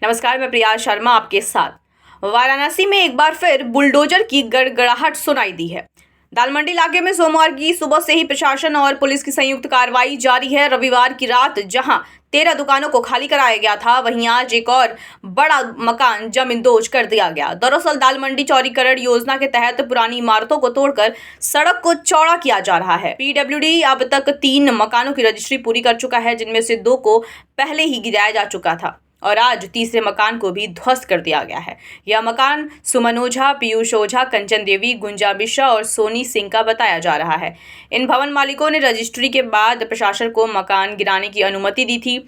नमस्कार, मैं प्रिया शर्मा आपके साथ। वाराणसी में एक बार फिर बुलडोजर की गड़गड़ाहट सुनाई दी है। दालमंडी इलाके में सोमवार की सुबह से ही प्रशासन और पुलिस की संयुक्त कार्रवाई जारी है। रविवार की रात जहां 13 दुकानों को खाली कराया गया था, वहीं आज एक और बड़ा मकान जमींदोज कर दिया गया। दरअसल दालमंडी चौड़ीकरण योजना के तहत पुरानी इमारतों को तोड़कर सड़क को चौड़ा किया जा रहा है। पीडब्ल्यूडी अब तक 3 मकानों की रजिस्ट्री पूरी कर चुका है, जिनमें से 2 को पहले ही गिराया जा चुका था और आज तीसरे मकान को भी ध्वस्त कर दिया गया है। यह मकान सुमन ओझा, पीयूष ओझा, कंचन देवी, गुंजा मिश्रा और सोनी सिंह का बताया जा रहा है। इन भवन मालिकों ने रजिस्ट्री के बाद प्रशासन को मकान गिराने की अनुमति दी थी।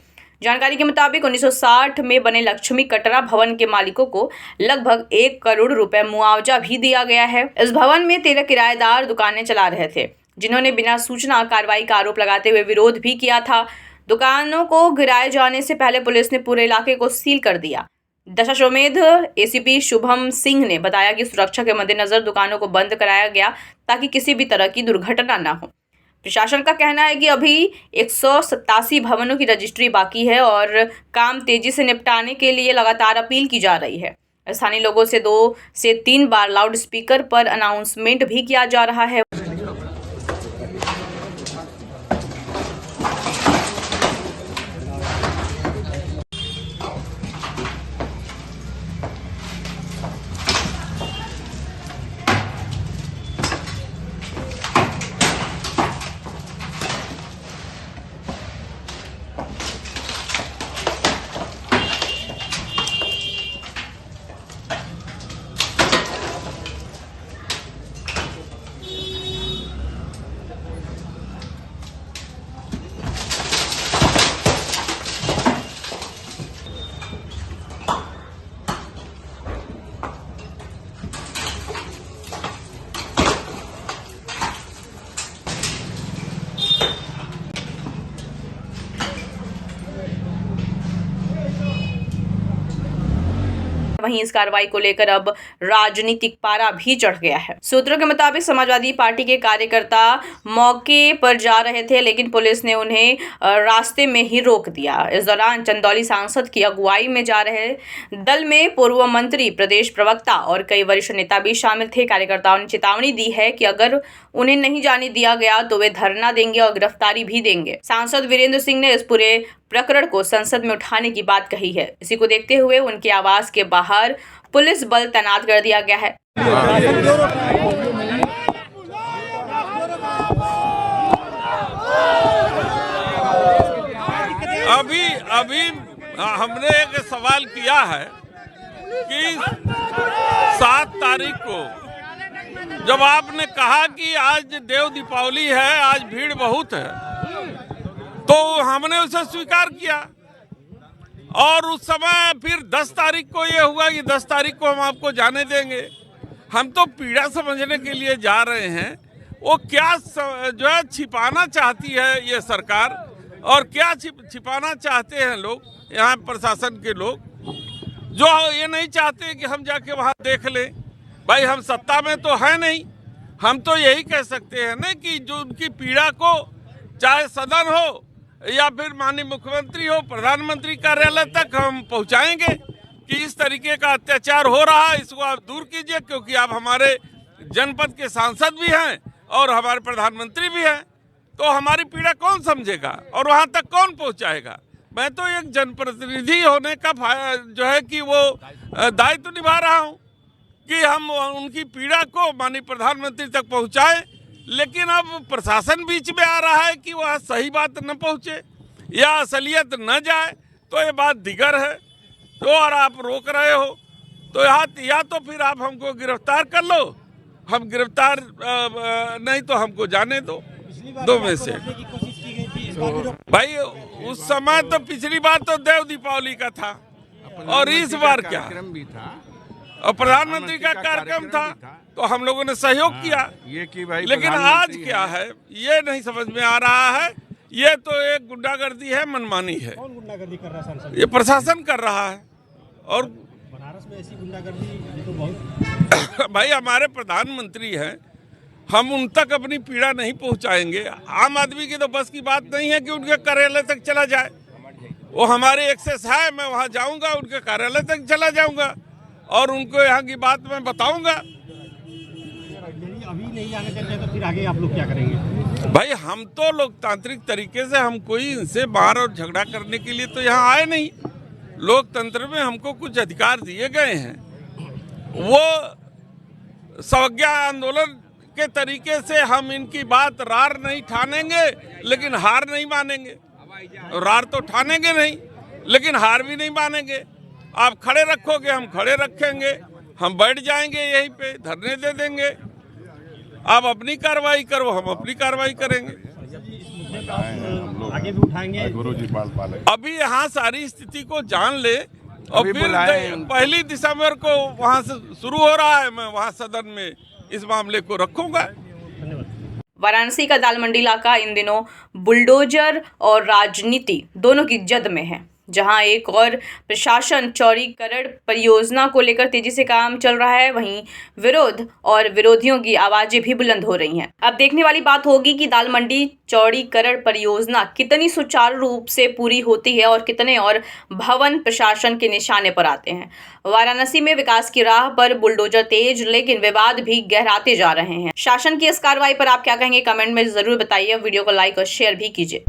जानकारी के मुताबिक 1960 में बने लक्ष्मी कटरा भवन के मालिकों को लगभग 1 करोड़ रुपए मुआवजा भी दिया गया है। इस भवन में 13 किराएदार दुकानें चला रहे थे, जिन्होंने बिना सूचना कार्रवाई का आरोप लगाते हुए विरोध भी किया था। दुकानों को गिराए जाने से पहले पुलिस ने पूरे इलाके को सील कर दिया। दशाश्वमेध एसीपी शुभम सिंह ने बताया कि सुरक्षा के मद्देनजर दुकानों को बंद कराया गया ताकि किसी भी तरह की दुर्घटना न हो। प्रशासन का कहना है कि अभी 187 भवनों की रजिस्ट्री बाकी है और काम तेजी से निपटाने के लिए लगातार अपील की जा रही है। स्थानीय लोगों से 2 से 3 बार लाउड स्पीकर पर अनाउंसमेंट भी किया जा रहा है। वहीं इस कार्रवाई को लेकर अब राजनीतिक पारा भी चढ़ गया है। सूत्रों के मुताबिक समाजवादी पार्टी के कार्यकर्ता मौके पर जा रहे थे, लेकिन पुलिस ने उन्हें रास्ते में ही रोक दिया। इस दौरान चंदौली सांसद की अगुवाई में जा रहे दल में पूर्व मंत्री, प्रदेश प्रवक्ता और कई वरिष्ठ नेता भी शामिल थे। कार्यकर्ताओं ने चेतावनी दी है कि अगर उन्हें नहीं जाने दिया गया तो वे धरना देंगे और गिरफ्तारी भी देंगे। सांसद वीरेंद्र सिंह ने इस पूरे प्रकरण को संसद में उठाने की बात कही है। इसी को देखते हुए उनके आवास के बाहर पुलिस बल तैनात कर दिया गया है। अभी हमने एक सवाल किया है कि 7 तारीख को जब आपने कहा कि आज देव दीपावली है, आज भीड़ बहुत है, तो हमने उसे स्वीकार किया और उस समय फिर 10 तारीख को ये हुआ कि 10 तारीख को हम आपको जाने देंगे। हम तो पीड़ा समझने के लिए जा रहे हैं, वो क्या जो है छिपाना चाहती है ये सरकार, और क्या छिपाना चाहते हैं लोग, यहाँ प्रशासन के लोग, जो ये नहीं चाहते कि हम जाके वहाँ देख लें। भाई हम सत्ता में तो है नहीं, हम तो यही कह सकते हैं ना कि जो उनकी पीड़ा को चाहे सदन हो या फिर माननीय मुख्यमंत्री हो, प्रधानमंत्री कार्यालय तक हम पहुंचाएंगे कि इस तरीके का अत्याचार हो रहा है, इसको आप दूर कीजिए, क्योंकि आप हमारे जनपद के सांसद भी हैं और हमारे प्रधानमंत्री भी हैं, तो हमारी पीड़ा कौन समझेगा और वहां तक कौन पहुंचाएगा। मैं तो एक जनप्रतिनिधि होने का जो है कि वो दायित्व निभा रहा हूँ कि हम उनकी पीड़ा को माननीय प्रधानमंत्री तक पहुँचाएं, लेकिन अब प्रशासन बीच में आ रहा है कि वह सही बात न पहुंचे या असलियत न जाए, तो ये बात दिगर है। तो और आप रोक रहे हो तो या तो फिर आप हमको गिरफ्तार कर लो, हम गिरफ्तार नहीं तो हमको जाने दो, 2 में से। भाई उस समय तो पिछली बार तो देव दीपावली का था और इस बार क्या, और प्रधानमंत्री का कार्यक्रम था तो हम लोगों ने सहयोग किया, ये कि भाई लेकिन आज क्या है ये नहीं समझ में आ रहा है। ये तो एक गुंडागर्दी है, मनमानी है। कौन गुंडागर्दी कर रहा है? ये प्रशासन कर रहा है। और बनारस में ऐसी गुंडागर्दी तो बहुत भाई हमारे प्रधानमंत्री हैं, हम उन तक अपनी पीड़ा नहीं पहुंचाएंगे। आम आदमी की तो बस की बात नहीं है कि उनके कार्यालय तक चला जाए। वो हमारी एक्सेस है, मैं वहाँ जाऊँगा, उनके कार्यालय तक चला जाऊँगा और उनको यहाँ की बात मैं बताऊँगा। यदि अभी नहीं जाने देते तो फिर आगे आप लोग क्या करेंगे? भाई हम तो लोकतांत्रिक तरीके से, हम कोई इनसे मार और झगड़ा करने के लिए तो यहाँ आए नहीं। लोकतंत्र में हमको कुछ अधिकार दिए गए हैं, वो सवज्ञा आंदोलन के तरीके से हम इनकी बात रार नहीं ठानेंगे, लेकिन हार नहीं मानेंगे। रार तो ठानेंगे नहीं, लेकिन हार भी नहीं मानेंगे। आप खड़े रखोगे, हम खड़े रखेंगे, हम बैठ जाएंगे यहीं पे, धरने दे देंगे। आप अपनी कार्रवाई करो, हम अपनी कार्रवाई करेंगे। आगे भी उठाएंगे। अभी यहाँ सारी स्थिति को जान ले और फिर 1 दिसंबर को वहाँ से शुरू हो रहा है, मैं वहाँ सदन में इस मामले को रखूंगा। वाराणसी का दाल मंडी इलाका इन दिनों बुलडोजर और राजनीति दोनों की जद में है, जहां एक और प्रशासन चौड़ीकरण परियोजना को लेकर तेजी से काम चल रहा है, वहीं विरोध और विरोधियों की आवाजें भी बुलंद हो रही हैं। अब देखने वाली बात होगी कि दाल मंडी चौड़ीकरण परियोजना कितनी सुचारू रूप से पूरी होती है और कितने और भवन प्रशासन के निशाने पर आते हैं। वाराणसी में विकास की राह पर बुलडोजर तेज, लेकिन विवाद भी गहराते जा रहे हैं। शासन की इस कार्रवाई पर आप क्या कहेंगे, कमेंट में जरूर बताइए। वीडियो को लाइक और शेयर भी कीजिए।